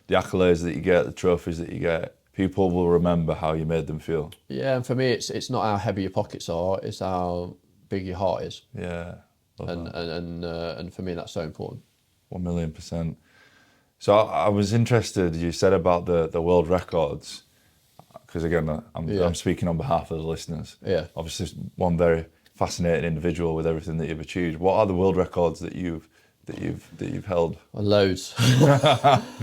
accolades that you get, the trophies that you get. People will remember how you made them feel. Yeah, and for me, it's not how heavy your pockets are; it's how big your heart is. Yeah, and for me, that's so important. 1,000,000%. So I was interested. You said about the world records, because again, I'm speaking on behalf of the listeners. Yeah, obviously, one very fascinating individual with everything that you've achieved. What are the world records that you've held? Loads.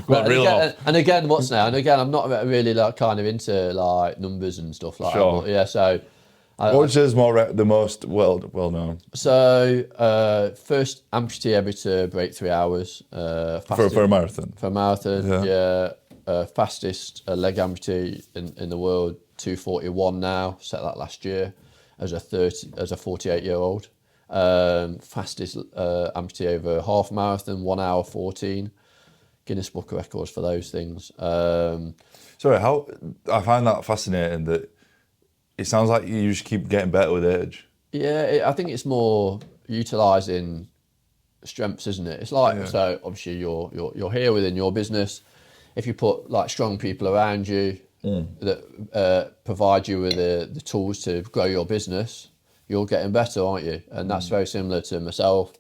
And again, what's now? And again, I'm not really kind of into numbers and stuff like that. But so. Which is the most well known? So first amputee ever to break 3 hours. For a marathon. For a marathon, fastest leg amputee in the world, 2:41 now. Set that last year. as a 48-year-old. Fastest amputee over half marathon, 1 hour 14. Guinness Book of Records for those things. Sorry, I find that fascinating that it sounds like you just keep getting better with age. Yeah, I think it's more utilising strengths, isn't it? It's like, so obviously you're here within your business. If you put like strong people around you that provide you with the tools to grow your business, you're getting better, aren't you? And that's very similar to myself.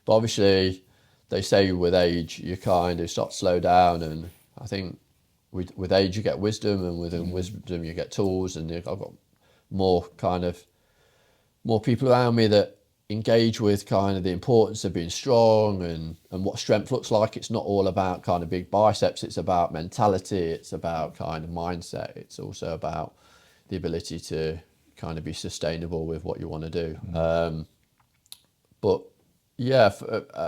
But obviously, they say with age you kind of start to slow down, and I think with age you get wisdom, and within wisdom you get tools, and I've got more people around me that engage with kind of the importance of being strong and what strength looks like. It's not all about kind of big biceps, it's about mentality, it's about kind of mindset, it's also about the ability to kind of be sustainable with what you want to do. But yeah,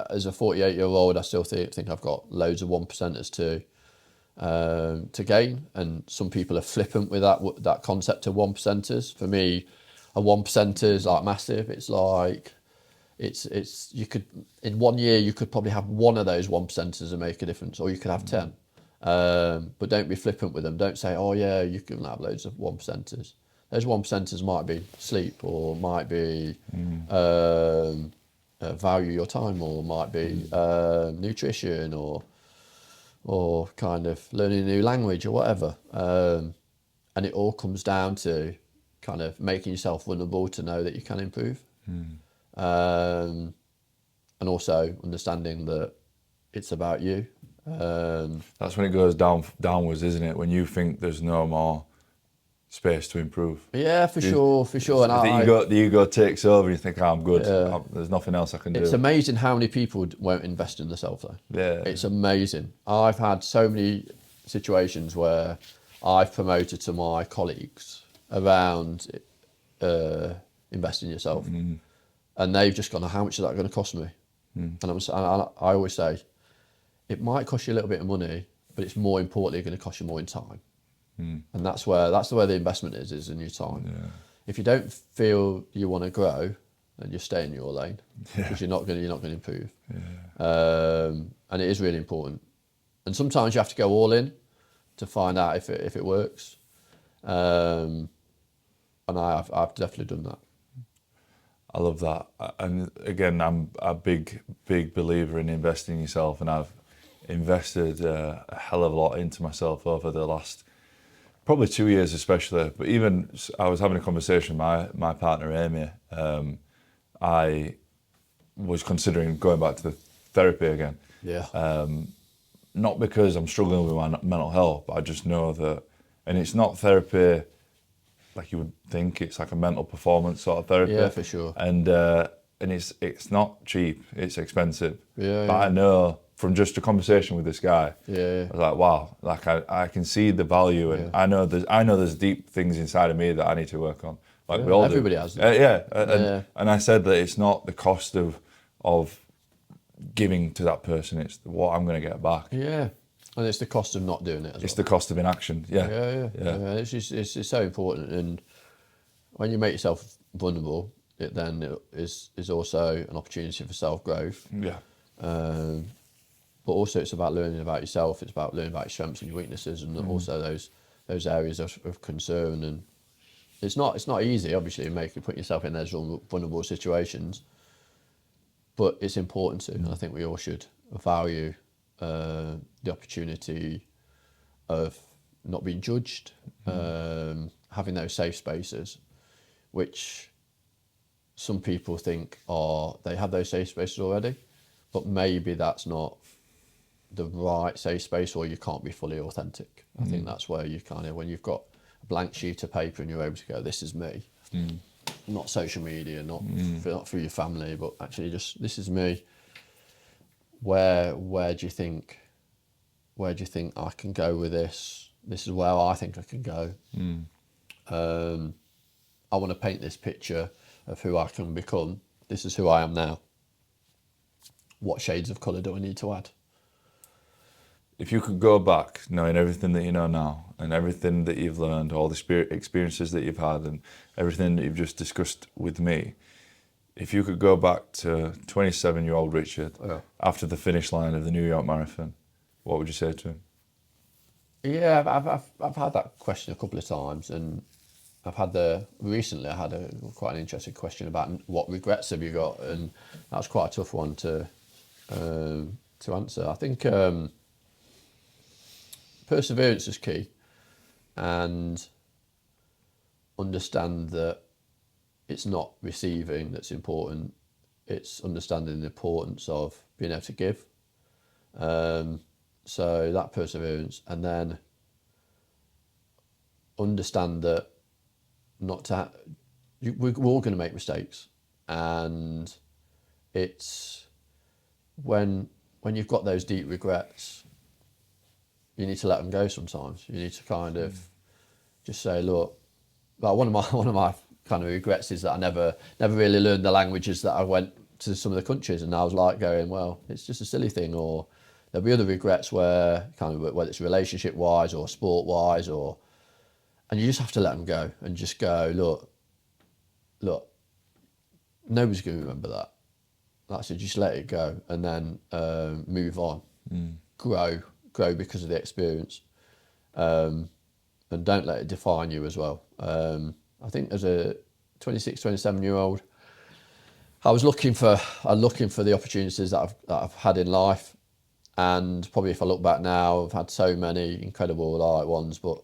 as a 48-year-old, I still think I've got loads of 1%ers to gain, and some people are flippant with that concept of 1%ers. For me, a 1%er is like massive. It's like it's you could, in 1 year you could probably have one of those 1%ers and make a difference, or you could have 10. But don't be flippant with them. Don't say, oh yeah, you can have loads of 1%ers. Those 1%ers might be sleep, or might be value your time, or might be nutrition, or kind of learning a new language or whatever. And it all comes down to kind of making yourself vulnerable to know that you can improve. And also understanding that it's about you. That's when it goes downwards, isn't it? When you think there's no more space to improve. Yeah, for sure. And the ego takes over, and you think, I'm good. There's nothing else I can do. It's amazing how many people won't invest in themselves, though. Yeah. It's amazing. I've had so many situations where I've promoted to my colleagues around invest in yourself. And they've just gone, how much is that going to cost me? And I always say, it might cost you a little bit of money, but it's more importantly going to cost you more in time. And that's where the investment is in your time. Yeah. If you don't feel you want to grow, then you stay in your lane, because you're not going to improve. Yeah. And it is really important. And sometimes you have to go all in to find out if it works. And I've definitely done that. I love that. And again, I'm a big believer in investing in yourself, and I've invested a hell of a lot into myself over the last probably 2 years especially. But even I was having a conversation with my partner Amy. I was considering going back to the therapy again. Yeah. Not because I'm struggling with my mental health, but I just know that, and it's not therapy like you would think. It's like a mental performance sort of therapy. Yeah, for sure. And it's not cheap. It's expensive. Yeah. But I know from just a conversation with this guy. Yeah. I was like, wow, like I can see the value, and I know there's deep things inside of me that I need to work on. Like we all do. Everybody has them. And I said that it's not the cost of giving to that person, it's what I'm going to get back. Yeah. And it's the cost of not doing it as It's the cost of inaction. Yeah. It's so important. And when you make yourself vulnerable, it then is also an opportunity for self-growth. Yeah. But also it's about learning about yourself. It's about learning about your strengths and your weaknesses, and also those areas of concern. And it's not easy, obviously, putting yourself in those vulnerable situations. But it's important to, and I think we all should value the opportunity of not being judged, having those safe spaces, which some people think they have those safe spaces already, but maybe that's not the right safe space, or you can't be fully authentic. I think that's where you kind of, when you've got a blank sheet of paper and you're able to go, this is me. Not social media, not for your family, but actually just, this is me. Where do you think I can go with this? This is where I think I can go. I want to paint this picture of who I can become. This is who I am now. What shades of colour do I need to add? if you could go back, knowing everything that you know now and everything that you've learned, all the experiences that you've had and everything that you've just discussed with me, if you could go back to 27-year-old Richard after the finish line of the New York Marathon, what would you say to him? Yeah, I've had that question a couple of times, and recently I had quite an interesting question about what regrets have you got, and that was quite a tough one to answer. I think perseverance is key, and understand that it's not receiving that's important, it's understanding the importance of being able to give. So that perseverance, and then understand that we're all going to make mistakes, and it's when you've got those deep regrets, you need to let them go sometimes. You need to kind of just say, look, like one of my kind of regrets is that I never really learned the languages that I went to some of the countries, and I was like going, well, it's just a silly thing. Or there'll be other regrets where kind of whether it's relationship wise or sport wise, and you just have to let them go and just go, look, nobody's going to remember that. That's it. Just let it go, and then move on, grow because of the experience, and don't let it define you as well. I think as a 26, 27-year-old, I was looking for the opportunities that I've had in life, and probably if I look back now, I've had so many incredible ones, but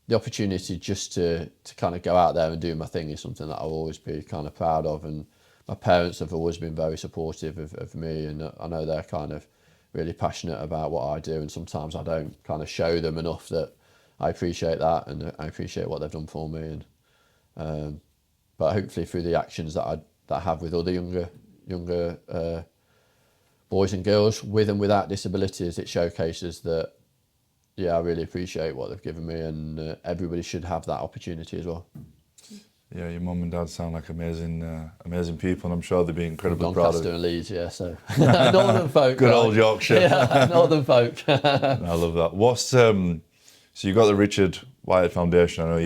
the opportunity just to kind of go out there and do my thing is something that I'll always be kind of proud of. And my parents have always been very supportive of me, and I know they're kind of really passionate about what I do, and sometimes I don't kind of show them enough that I appreciate that, and I appreciate what they've done for me. And but hopefully through the actions that I have with other younger boys and girls with and without disabilities, it showcases that, yeah, I really appreciate what they've given me, and everybody should have that opportunity as well. Yeah, your mum and dad sound like amazing people, and I'm sure they'd be incredibly proud of Doncaster and Leeds, yeah, so northern folk. Good old Yorkshire. Yeah, northern folk. I love that. So you got the Richard Whitehead Foundation, I know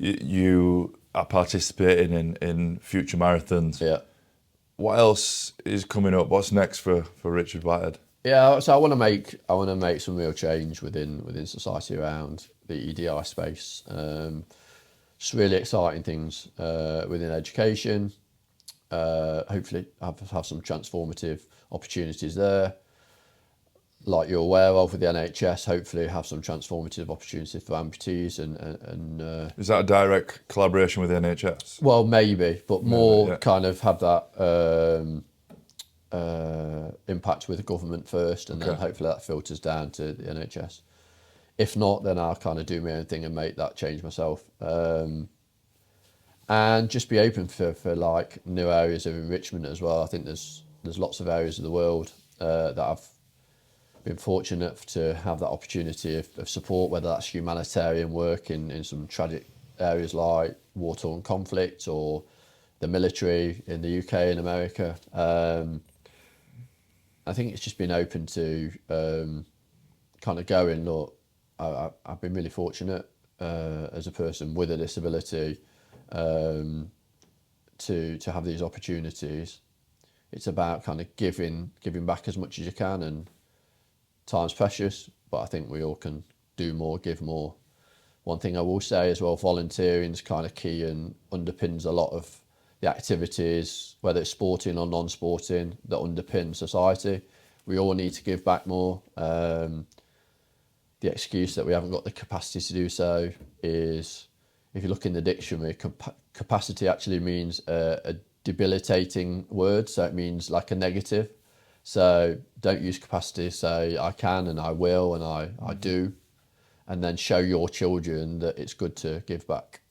you are participating in future marathons. Yeah. What else is coming up? What's next for Richard Whitehead? Yeah, so I want to make some real change within society around the EDI space. Just really exciting things within education. Hopefully, have some transformative opportunities there. Like you're aware of with the NHS, hopefully have some transformative opportunities for amputees and is that a direct collaboration with the NHS? Well, maybe, but more kind of have that impact with the government first, and then hopefully that filters down to the NHS. If not, then I'll kind of do my own thing and make that change myself. And just be open for like new areas of enrichment as well. I think there's lots of areas of the world that I've been fortunate to have that opportunity of support, whether that's humanitarian work in some tragic areas like war-torn conflict, or the military in the UK and America. I think it's just been open to kind of going, look, I've been really fortunate as a person with a disability to have these opportunities. It's about kind of giving back as much as you can, and time's precious, but I think we all can do more, give more. One thing I will say as well, volunteering is kind of key and underpins a lot of the activities, whether it's sporting or non-sporting, that underpin society. We all need to give back more. The excuse that we haven't got the capacity to do so is, if you look in the dictionary, capacity actually means a debilitating word, so it means like a negative. So don't use capacity, say I can and I will and I do, and then show your children that it's good to give back.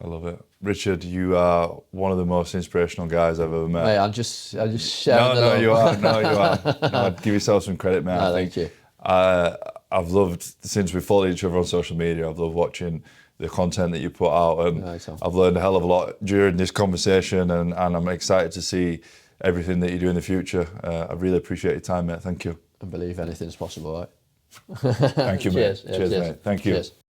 I love it. Richard, you are one of the most inspirational guys I've ever met. Mate, I'm just sharing the love. You are. No, give yourself some credit, mate. No, thank you. I've loved, since we followed each other on social media, I've loved watching the content that you put out, and I've learned a hell of a lot during this conversation, and I'm excited to see everything that you do in the future. I really appreciate your time, mate. Thank you. and believe anything's possible, right? Thank you, mate. Cheers. Cheers, mate. Thank you. Cheers.